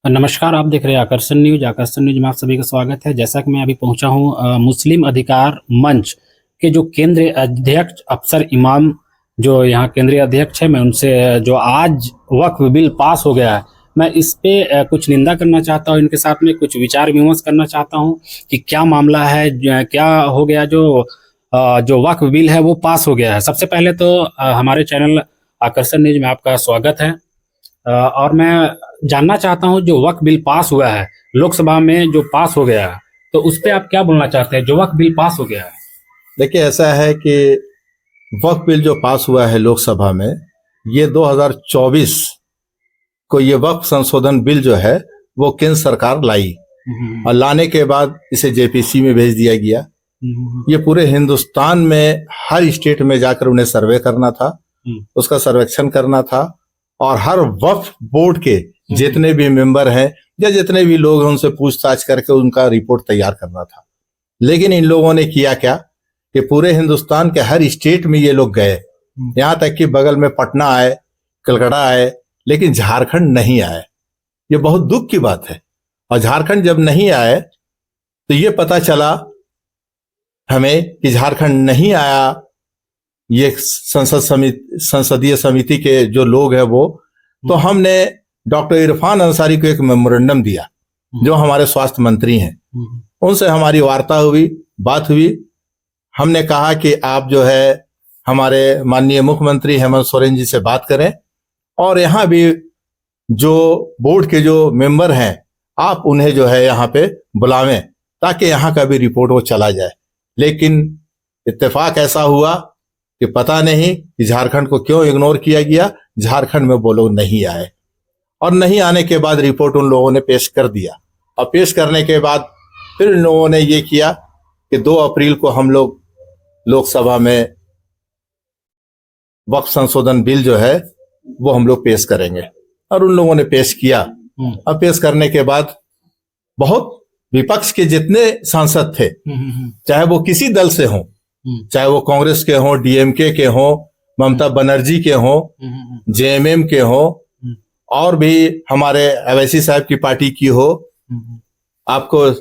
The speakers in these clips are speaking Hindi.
नमस्कार, आप देख रहे हैं आकर्षण न्यूज। आकर्षण न्यूज में आप सभी का स्वागत है। जैसा कि मैं अभी पहुंचा हूं मुस्लिम अधिकार मंच के जो केंद्रीय अध्यक्ष अफसर इमाम, जो यहाँ केंद्रीय अध्यक्ष है, मैं उनसे जो आज वक्फ बिल पास हो गया है, मैं इस पे कुछ निंदा करना चाहता हूं। इनके साथ में कुछ विचार विमर्श करना चाहता हूं कि क्या मामला है, क्या हो गया जो वक्फ बिल है वो पास हो गया है। सबसे पहले तो हमारे चैनल आकर्षण न्यूज में आपका स्वागत है। और मैं जानना चाहता हूं, जो वक्फ बिल पास हुआ है लोकसभा में, जो पास हो गया है, तो उस पे आप क्या बोलना चाहते हैं, जो वक्फ बिल पास हो गया है? देखिए, ऐसा है कि वक्फ बिल जो पास हुआ है लोकसभा में, ये 2024 को ये वक्फ संशोधन बिल जो है वो केंद्र सरकार लाई और लाने के बाद इसे जेपीसी में भेज दिया गया। ये पूरे हिंदुस्तान में हर स्टेट में जाकर उन्हें सर्वे करना था, उसका सर्वेक्षण करना था और हर वक्फ बोर्ड के जितने भी मेंबर हैं या जितने भी लोग हैं उनसे पूछताछ करके उनका रिपोर्ट तैयार करना था। लेकिन इन लोगों ने किया क्या कि पूरे हिंदुस्तान के हर स्टेट में ये लोग गए, यहां तक कि बगल में पटना आए, कलकत्ता आए, लेकिन झारखंड नहीं आए। ये बहुत दुख की बात है। और झारखंड जब नहीं आए तो ये पता चला हमें कि झारखंड नहीं आया, ये संसदीय समिति के जो लोग हैं वो, तो हमने डॉक्टर इरफान अंसारी को एक मेमोरेंडम दिया, जो हमारे स्वास्थ्य मंत्री हैं। उनसे हमारी वार्ता हुई, बात हुई। हमने कहा कि आप जो है हमारे माननीय मुख्यमंत्री हेमंत सोरेन जी से बात करें और यहाँ भी जो बोर्ड के जो मेंबर हैं आप उन्हें जो है यहाँ पे बुलावें ताकि यहाँ का भी रिपोर्ट वो चला जाए। लेकिन इत्तेफाक ऐसा हुआ कि पता नहीं कि झारखंड को क्यों इग्नोर किया गया। झारखंड में वो लोग नहीं आए और नहीं आने के बाद रिपोर्ट उन लोगों ने पेश कर दिया और पेश करने के बाद फिर इन लोगों ने ये किया कि 2 अप्रैल को हम लोग लोकसभा में वक्फ संशोधन बिल जो है वो हम लोग पेश करेंगे और उन लोगों ने पेश किया। और पेश करने के बाद बहुत विपक्ष के जितने सांसद थे, चाहे वो किसी दल से हों, चाहे वो कांग्रेस के हों, डीएमके के हों, ममता बनर्जी के हों, जेएमएम के हों, और भी हमारे अवैसी साहब की पार्टी की हो, आपको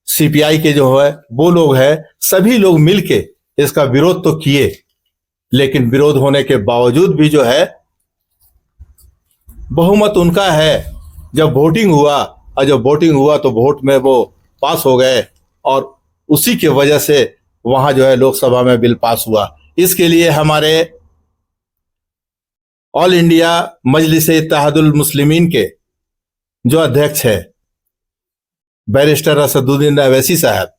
सीपीआई के जो है वो लोग हैं, सभी लोग मिलके इसका विरोध तो किए। लेकिन विरोध होने के बावजूद भी जो है बहुमत उनका है। जब वोटिंग हुआ और जब वोटिंग हुआ तो वोट में वो पास हो गए और उसी की वजह से वहां जो है लोकसभा में बिल पास हुआ। इसके लिए हमारे ऑल इंडिया मजलिस इत्तेहादुल मुस्लिमीन के जो अध्यक्ष है बैरिस्टर असदुद्दीन अवैसी साहब,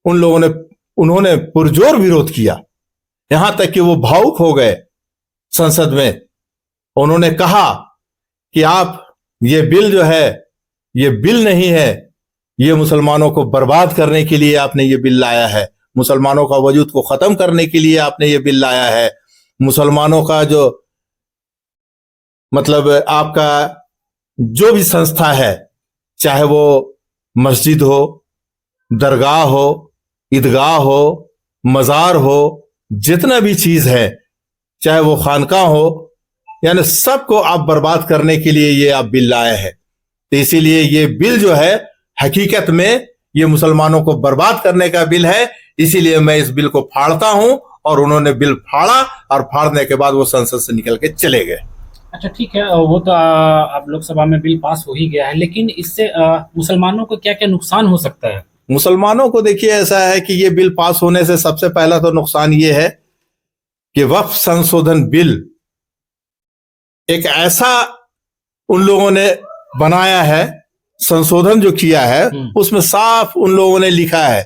उन्होंने पुरजोर विरोध किया, यहां तक कि वो भावुक हो गए संसद में। उन्होंने कहा कि आप ये बिल जो है ये बिल नहीं है, ये मुसलमानों को बर्बाद करने के लिए आपने ये बिल लाया है, मुसलमानों का वजूद को खत्म करने के लिए आपने ये बिल लाया है। मुसलमानों का जो मतलब आपका जो भी संस्था है, चाहे वो मस्जिद हो, दरगाह हो, ईदगाह हो, मजार हो, जितना भी चीज है, चाहे वो खानका हो, यानी सबको आप बर्बाद करने के लिए ये आप बिल लाए हैं। तो इसीलिए ये बिल जो है हकीकत में ये मुसलमानों को बर्बाद करने का बिल है। इसीलिए मैं इस बिल को फाड़ता हूं। और उन्होंने बिल फाड़ा और फाड़ने के बाद वो संसद से निकल के चले गए। अच्छा, ठीक है, वो तो अब लोकसभा में बिल पास हो ही गया है, लेकिन इससे मुसलमानों को क्या क्या नुकसान हो सकता है? मुसलमानों को देखिए, ऐसा है कि ये बिल पास होने से सबसे पहला तो नुकसान ये है कि वक्फ संशोधन बिल एक ऐसा उन लोगों ने बनाया है, संशोधन जो किया है उसमें साफ उन लोगों ने लिखा है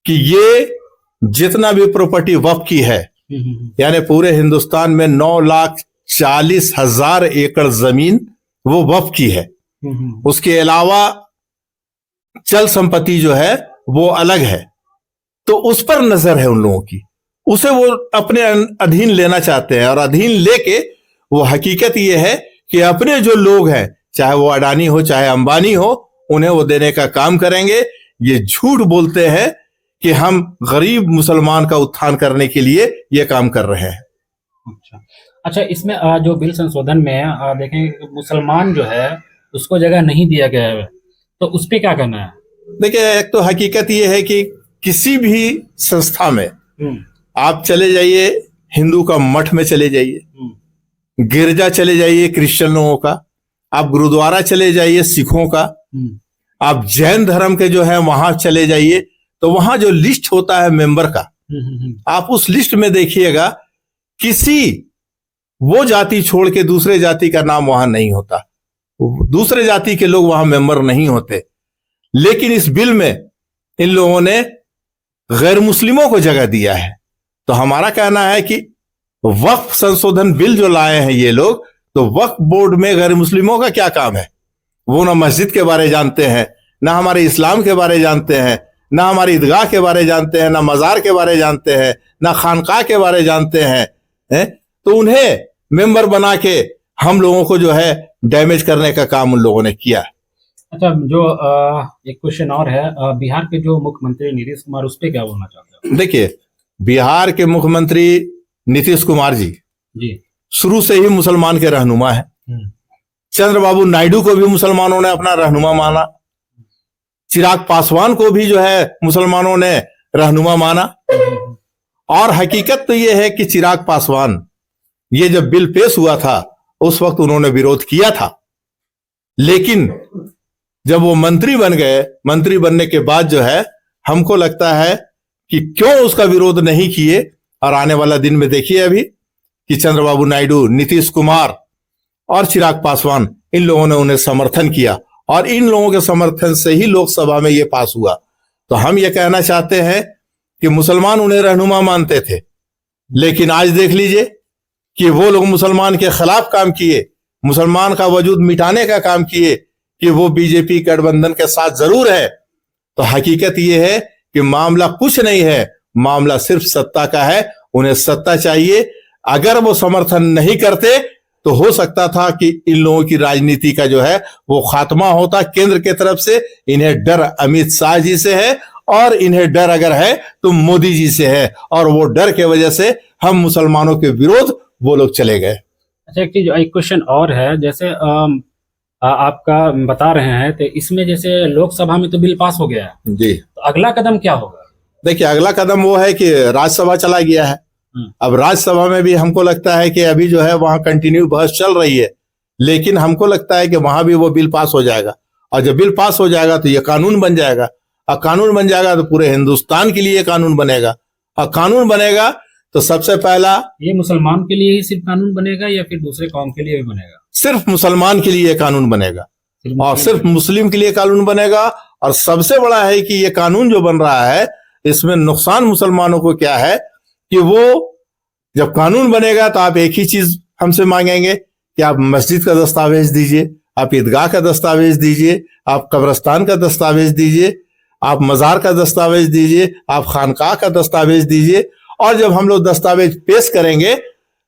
कि ये जितना भी प्रॉपर्टी वक्फ की है, यानी पूरे हिंदुस्तान में 9,40,000 एकड़ जमीन वो वक्फ की है। उसके अलावा चल संपत्ति जो है वो अलग है, तो उस पर नजर है उन लोगों की, उसे वो अपने अधीन लेना चाहते हैं। और अधीन लेके वो हकीकत ये है कि अपने जो लोग हैं, चाहे वो अडानी हो चाहे अंबानी हो, उन्हें वो देने का काम करेंगे। ये झूठ बोलते हैं कि हम गरीब मुसलमान का उत्थान करने के लिए ये काम कर रहे हैं। अच्छा, इसमें जो बिल संशोधन में देखें, मुसलमान जो है उसको जगह नहीं दिया गया है, तो उस पे क्या कहना है? देखिए, एक तो हकीकत ये है कि किसी भी संस्था में हम्म, आप चले जाइए, हिंदू का मठ में चले जाइए, हम्म, गिरजा चले जाइए क्रिश्चियन लोगों का, आप गुरुद्वारा चले जाइए सिखों का, हम्म, आप जैन धर्म के जो है वहां चले जाइए, तो वहां जो लिस्ट होता है मेंबर का, आप उस लिस्ट में देखिएगा किसी वो जाति छोड़ के दूसरे जाति का नाम वहां नहीं होता, दूसरे जाति के लोग वहां मेंबर नहीं होते। लेकिन इस बिल में इन लोगों ने गैर मुस्लिमों को जगह दिया है। तो हमारा कहना है कि वक्फ संशोधन बिल जो लाए हैं ये लोग, तो वक्फ बोर्ड में गैर मुस्लिमों का क्या काम है? वो ना मस्जिद के बारे जानते हैं, ना हमारे इस्लाम के बारे जानते हैं, ना हमारी ईदगाह के बारे जानते हैं, ना मजार के बारे जानते हैं, ना खानकाह के बारे जानते हैं। तो उन्हें मेंबर बना के हम लोगों को जो है डैमेज करने का काम उन लोगों ने किया। अच्छा, जो एक क्वेश्चन और है, बिहार के जो मुख्यमंत्री नीतीश कुमार, उस पे क्या बोलना चाहते हो? देखिए, बिहार के मुख्यमंत्री नीतीश कुमार जी जी। शुरू से ही मुसलमान के रहनुमा है। चंद्रबाबू नायडू को भी मुसलमानों ने अपना रहनुमा माना, चिराग पासवान को भी जो है मुसलमानों ने रहनुमा माना। और हकीकत तो यह है कि चिराग पासवान, ये जब बिल पेश हुआ था उस वक्त उन्होंने विरोध किया था, लेकिन जब वो मंत्री बन गए, मंत्री बनने के बाद जो है हमको लगता है कि क्यों उसका विरोध नहीं किए। और आने वाला दिन में देखिए अभी कि चंद्रबाबू नायडू, नीतीश कुमार और चिराग पासवान, इन लोगों ने उन्हें समर्थन किया और इन लोगों के समर्थन से ही लोकसभा में ये पास हुआ। तो हम ये कहना चाहते हैं कि मुसलमान उन्हें रहनुमा मानते थे, लेकिन आज देख लीजिए कि वो लोग मुसलमान के खिलाफ काम किए, मुसलमान का वजूद मिटाने का काम किए कि वो बीजेपी गठबंधन के साथ जरूर है। तो हकीकत ये है कि मामला कुछ नहीं है, मामला सिर्फ सत्ता का है। उन्हें सत्ता चाहिए। अगर वो समर्थन नहीं करते तो हो सकता था कि इन लोगों की राजनीति का जो है वो खात्मा होता केंद्र के तरफ से। इन्हें डर अमित शाह जी से है और इन्हें डर अगर है तो मोदी जी से है, और वो डर के वजह से हम मुसलमानों के विरोध वो लोग चले गए। अच्छा, एक चीज, एक क्वेश्चन और है, जैसे आपका बता रहे हैं, तो इसमें जैसे लोकसभा में तो बिल पास हो गया है जी, तो अगला कदम क्या होगा? देखिए, अगला कदम वो है कि राज्यसभा चला गया है। अब राज्यसभा में भी हमको लगता है कि अभी जो है वहां कंटिन्यू बहस चल रही है, लेकिन हमको लगता है कि वहां भी वो बिल पास हो जाएगा। और जब बिल पास हो जाएगा तो ये कानून बन जाएगा, और कानून बन जाएगा तो पूरे हिंदुस्तान के लिए कानून बनेगा। और कानून बनेगा तो सबसे पहला, ये मुसलमान के लिए ही सिर्फ कानून बनेगा या फिर दूसरे कौम के लिए भी बनेगा? सिर्फ मुसलमान के लिए कानून बनेगा और सिर्फ मुस्लिम के लिए कानून बनेगा। और सबसे बड़ा है कि ये कानून जो बन रहा है इसमें नुकसान मुसलमानों को क्या है कि वो जब कानून बनेगा तो आप एक ही चीज हमसे मांगेंगे कि आप मस्जिद का दस्तावेज दीजिए, आप ईदगाह का दस्तावेज दीजिए, आप कब्रिस्तान का दस्तावेज दीजिए, आप मजार का दस्तावेज दीजिए, आप खानकाह का दस्तावेज दीजिए। और जब हम लोग दस्तावेज पेश करेंगे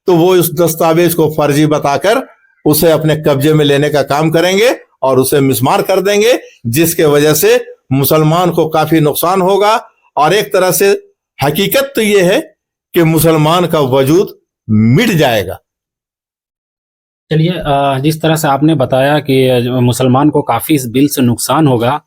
तो वो उस दस्तावेज को फर्जी बताकर उसे अपने कब्जे में लेने का काम करेंगे और उसे मिसमार कर देंगे, जिसके वजह से मुसलमान को काफी नुकसान होगा। और एक तरह से हकीकत तो ये है कि मुसलमान का वजूद मिट जाएगा। चलिए, जिस तरह से आपने बताया कि मुसलमान को काफी इस बिल से नुकसान होगा,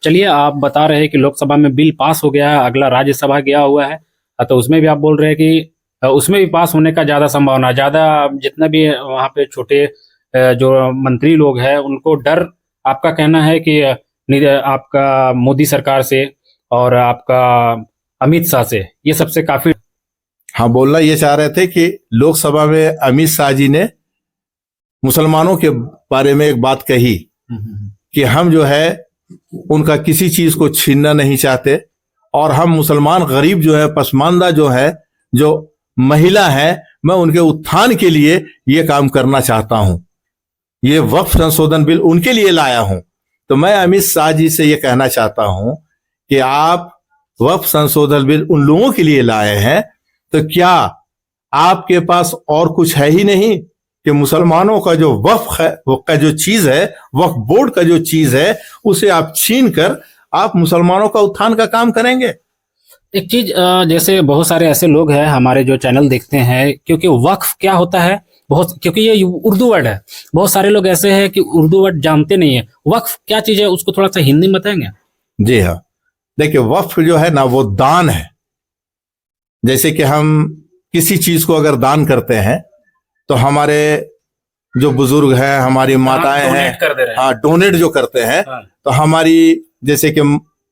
चलिए, आप बता रहे हैं कि लोकसभा में बिल पास हो गया है, अगला राज्यसभा गया हुआ है, तो उसमें भी आप बोल रहे हैं कि उसमें भी पास होने का ज्यादा संभावना, ज्यादा जितने भी वहां पे छोटे जो मंत्री लोग हैं उनको डर, आपका कहना है कि आपका मोदी सरकार से और आपका अमित शाह से, ये सबसे काफी। हाँ, बोलना ये चाह रहे थे कि लोकसभा में अमित शाह जी ने मुसलमानों के बारे में एक बात कही कि हम जो है उनका किसी चीज को छीनना नहीं चाहते, और हम मुसलमान गरीब जो है, पसमानदा जो है, जो महिला है, मैं उनके उत्थान के लिए ये काम करना चाहता हूं। ये वक्फ संशोधन बिल उनके लिए लाया हूं। तो मैं अमित शाह जी से ये कहना चाहता हूं कि आप वक्फ संशोधन बिल उन लोगों के लिए लाए हैं, तो क्या आपके पास और कुछ है ही नहीं कि मुसलमानों का जो वक्फ है, का जो चीज है, वक्फ बोर्ड का जो चीज है, उसे आप छीन कर आप मुसलमानों का उत्थान का काम करेंगे? एक चीज, जैसे बहुत सारे ऐसे लोग हैं हमारे जो चैनल देखते हैं, क्योंकि वक्फ क्या होता है बहुत, क्योंकि ये उर्दू वर्ड है, बहुत सारे लोग ऐसे हैं कि उर्दू वर्ड जानते नहीं है। वक्फ क्या चीज है, उसको थोड़ा सा हिंदी में बताएंगे? जी हाँ, देखिए वक्फ जो है ना वो दान है। जैसे कि हम किसी चीज को अगर दान करते हैं तो हमारे जो बुजुर्ग हैं, हमारी माताएं हैं, डोनेट कर दे रहे हैं। हाँ डोनेट जो करते हैं, हाँ। तो हमारी जैसे कि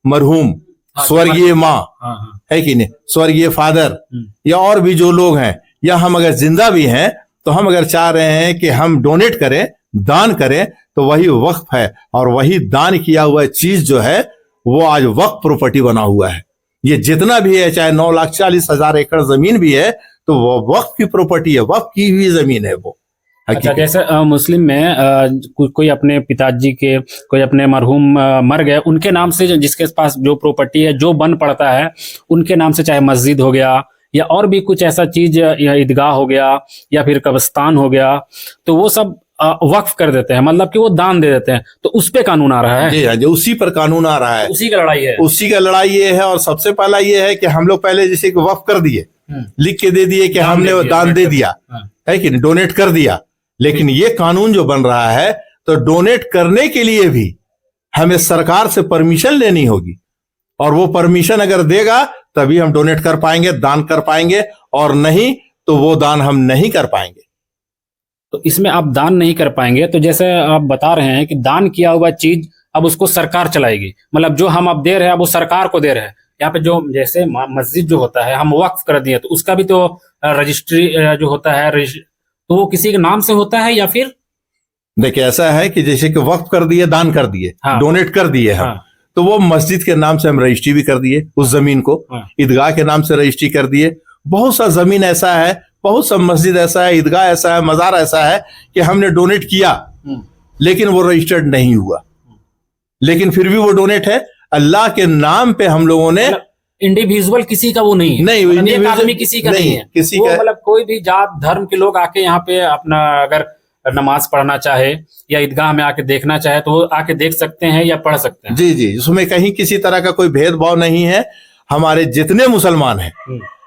मरहूम हाँ, स्वर्गीय माँ हाँ हाँ। है कि नहीं, स्वर्गीय फादर या और भी जो लोग हैं, या हम अगर जिंदा भी हैं तो हम अगर चाह रहे हैं कि हम डोनेट करें, दान करें, तो वही वक्फ है। और वही दान किया हुआ चीज जो है वो आज वक्फ प्रॉपर्टी बना हुआ है। ये जितना भी है, चाहे 9,40,000 एकड़ जमीन भी है, तो वो वक्फ की प्रॉपर्टी है, वक्फ की हुई जमीन है वो। अच्छा, जैसे मुस्लिम में कोई अपने पिताजी के, कोई अपने मरहूम मर गए, उनके नाम से जिसके पास जो प्रॉपर्टी है, जो बन पड़ता है उनके नाम से, चाहे मस्जिद हो गया या और भी कुछ ऐसा चीज, या ईदगाह हो गया या फिर कब्रिस्तान हो गया, तो वो सब वक्फ कर देते हैं, मतलब कि वो दान दे देते हैं। तो उस पे कानून आ रहा है। जी हाँ, जो उसी पर कानून आ रहा है, उसी का लड़ाई है, उसी का लड़ाई ये है। और सबसे पहला ये है कि हम लोग पहले जैसे कि वक्फ कर दिए, लिख के दे दिए कि हमने वो दान दे दिया, है कि नहीं, डोनेट कर दिया। लेकिन ये कानून जो बन रहा है, तो डोनेट करने के लिए भी हमें सरकार से परमिशन लेनी होगी, और वो परमिशन अगर देगा तभी हम डोनेट कर पाएंगे, दान कर पाएंगे, और नहीं तो वो दान हम नहीं कर पाएंगे। तो इसमें आप दान नहीं कर पाएंगे, तो जैसे आप बता रहे हैं कि दान किया हुआ चीज अब उसको सरकार चलाएगी, मतलब जो हम अब दे रहे हैं अब वो सरकार को दे रहे हैं। यहाँ पे जो जैसे मस्जिद जो होता है हम वक्फ कर दिए, तो उसका भी तो रजिस्ट्री जो होता है, तो वो किसी के नाम से होता है या फिर? देखिए ऐसा है कि जैसे कि वक्फ कर दिए, दान कर दिए, हाँ। डोनेट कर दिए हम, हाँ। तो वो मस्जिद के नाम से हम रजिस्ट्री भी कर दिए उस जमीन को, हाँ। ईदगाह के नाम से रजिस्ट्री कर दिए। बहुत सा जमीन ऐसा है, बहुत सा मस्जिद ऐसा है, ईदगाह ऐसा है, मजार ऐसा है कि हमने डोनेट किया लेकिन वो रजिस्टर्ड नहीं हुआ, लेकिन फिर भी वो डोनेट है। अल्लाह के नाम पे हम लोगों ने, इंडिविजुअल किसी का वो नहीं है, नहीं, मतलब एक आदमी किसी का नहीं है, किसी वो का, मतलब कोई भी जात धर्म के लोग आके यहाँ पे अपना अगर नमाज पढ़ना चाहे या ईदगाह में आके देखना चाहे तो वो आके देख सकते हैं या पढ़ सकते हैं। जी जी, उसमें कहीं किसी तरह का कोई भेदभाव नहीं है। हमारे जितने मुसलमान हैं,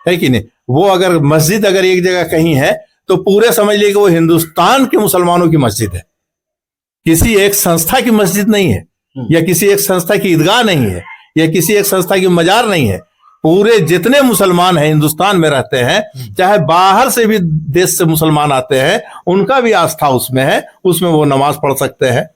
है कि नहीं, वो अगर मस्जिद अगर एक जगह कहीं है तो पूरे समझ लीजिए कि वो हिंदुस्तान के मुसलमानों की मस्जिद है, किसी एक संस्था की मस्जिद नहीं है, या किसी एक संस्था की ईदगाह नहीं है, या किसी एक संस्था की मजार नहीं है। पूरे जितने मुसलमान हैं हिंदुस्तान में रहते हैं, चाहे बाहर से भी देश से मुसलमान आते हैं, उनका भी आस्था उसमें है, उसमें वो नमाज पढ़ सकते हैं,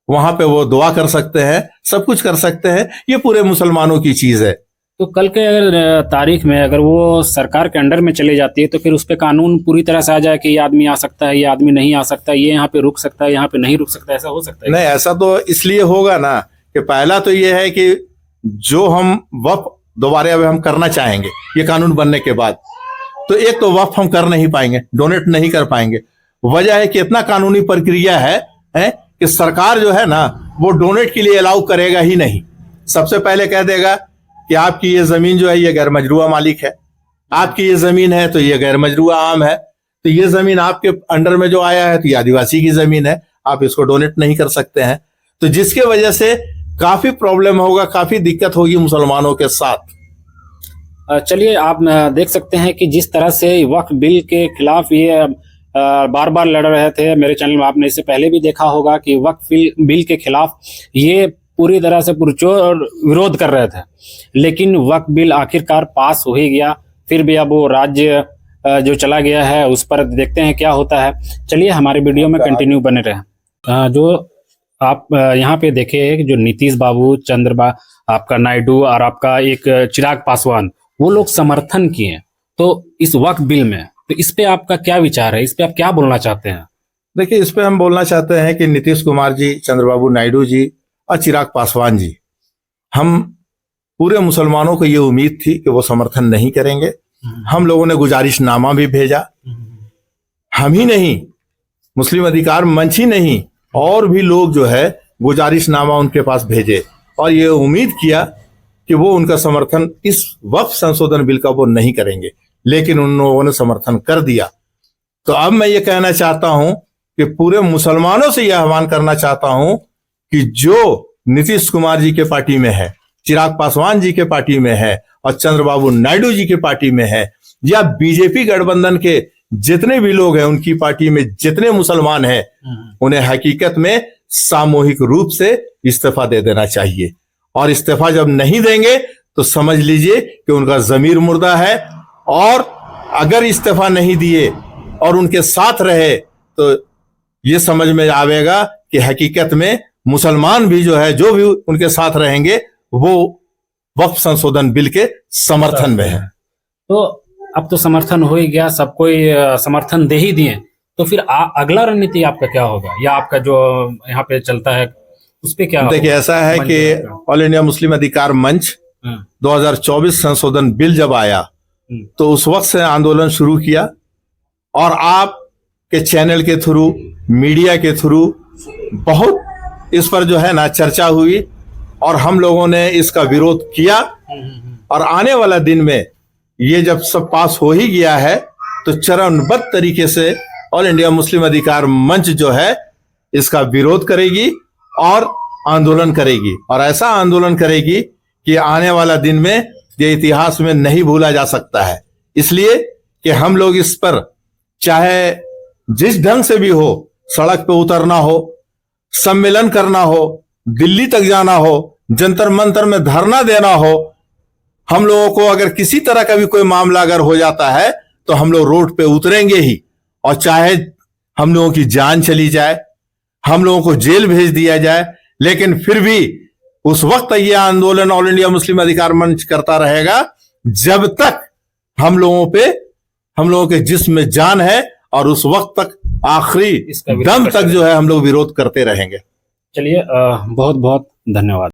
वहां पे वो दुआ कर सकते हैं, सब कुछ कर सकते हैं। ये पूरे मुसलमानों की चीज है। तो कल के अगर तारीख में अगर वो सरकार के अंडर में चले जाती है तो फिर उस पर कानून पूरी तरह से आ जाए कि ये आदमी आ सकता है, ये आदमी नहीं आ सकता, ये यहाँ पे रुक सकता है, यहाँ पे नहीं रुक सकता, ऐसा हो सकता है? नहीं, ऐसा तो इसलिए होगा ना कि पहला तो ये है कि जो हम वक्फ दोबारा अब हम करना चाहेंगे ये कानून बनने के बाद, तो एक तो वक्फ हम कर नहीं पाएंगे, डोनेट नहीं कर पाएंगे। वजह है कि इतना कानूनी प्रक्रिया है कि सरकार जो है ना वो डोनेट के लिए अलाउ करेगा ही नहीं। सबसे पहले कह देगा कि आपकी ये जमीन जो है ये गैर मजरूआ मालिक है, आपकी ये जमीन है तो ये गैर मजरूआ आम है, तो ये जमीन आपके अंडर में जो आया है तो ये आदिवासी की जमीन है, आप इसको डोनेट नहीं कर सकते हैं। तो जिसके वजह से काफी प्रॉब्लम होगा, काफी दिक्कत होगी मुसलमानों के साथ। चलिए, आप देख सकते हैं कि जिस तरह से वक्फ बिल के खिलाफ ये बार बार लड़ रहे थे, मेरे चैनल में आपने इससे पहले भी देखा होगा कि वक्फ बिल के खिलाफ ये पूरी तरह से पुरजोर विरोध कर रहे थे, लेकिन वक्फ बिल आखिरकार पास हो ही गया। फिर भी अब वो राज्य जो चला गया है उस पर देखते हैं क्या होता है। चलिए हमारे वीडियो में कंटिन्यू बने रहें। जो आप यहाँ पे देखे जो नीतीश बाबू, आपका नायडू और आपका एक चिराग पासवान, वो लोग समर्थन किए तो इस वक्फ बिल में, तो इस पे आपका क्या विचार है, इस पे आप क्या बोलना चाहते हैं? देखिए, इस पे हम बोलना चाहते हैं कि नीतीश कुमार जी, चंद्रबाबू नायडू जी और चिराग पासवान जी, हम पूरे मुसलमानों को ये उम्मीद थी कि वो समर्थन नहीं करेंगे। हम लोगों ने गुजारिशनामा भी भेजा, हम ही नहीं, मुस्लिम अधिकार मंच ही नहीं, और भी लोग जो है गुजारिशनामा उनके पास भेजे और ये उम्मीद किया कि वो उनका समर्थन इस वक्फ संशोधन बिल का वो नहीं करेंगे, लेकिन उन लोगों ने समर्थन कर दिया। तो अब मैं ये कहना चाहता हूं कि पूरे मुसलमानों से यह आह्वान करना चाहता हूं कि जो नीतीश कुमार जी के पार्टी में है, चिराग पासवान जी के पार्टी में है और चंद्रबाबू नायडू जी के पार्टी में है, या बीजेपी गठबंधन के जितने भी लोग हैं, उनकी पार्टी में जितने मुसलमान हैं, उन्हें हकीकत में सामूहिक रूप से इस्तीफा दे देना चाहिए। और इस्तीफा जब नहीं देंगे तो समझ लीजिए कि उनका जमीर मुर्दा है। और अगर इस्तीफा नहीं दिए और उनके साथ रहे तो ये समझ में आवेगा कि हकीकत में मुसलमान भी जो है, जो भी उनके साथ रहेंगे, वो वक्फ संशोधन बिल के समर्थन में है। तो अब तो समर्थन हो ही गया, सब कोई समर्थन दे ही दिए, तो फिर अगला रणनीति आपका क्या होगा, या आपका जो यहाँ पे चलता है उस पे क्या देखिए, ऐसा है कि ऑल इंडिया मुस्लिम अधिकार मंच 2024 संशोधन बिल जब आया तो उस वक्त से आंदोलन शुरू किया, और आपके चैनल के थ्रू, मीडिया के थ्रू बहुत इस पर जो है ना चर्चा हुई, और हम लोगों ने इसका विरोध किया। और आने वाला दिन में ये जब सब पास हो ही गया है तो चरणबद्ध तरीके से ऑल इंडिया मुस्लिम अधिकार मंच जो है इसका विरोध करेगी और आंदोलन करेगी, और ऐसा आंदोलन करेगी कि आने वाला दिन में ये इतिहास में नहीं भूला जा सकता है। इसलिए कि हम लोग इस पर चाहे जिस ढंग से भी हो, सड़क पे उतरना हो, सम्मेलन करना हो, दिल्ली तक जाना हो, जंतर मंतर में धरना देना हो, हम लोगों को अगर किसी तरह का भी कोई मामला अगर हो जाता है तो हम लोग रोड पे उतरेंगे ही। और चाहे हम लोगों की जान चली जाए, हम लोगों को जेल भेज दिया जाए, लेकिन फिर भी उस वक्त ये आंदोलन ऑल इंडिया मुस्लिम अधिकार मंच करता रहेगा जब तक हम लोगों के जिस्म में जान है, और उस वक्त तक आखिरी दम तक जो है हम लोग विरोध करते रहेंगे। चलिए, बहुत बहुत धन्यवाद।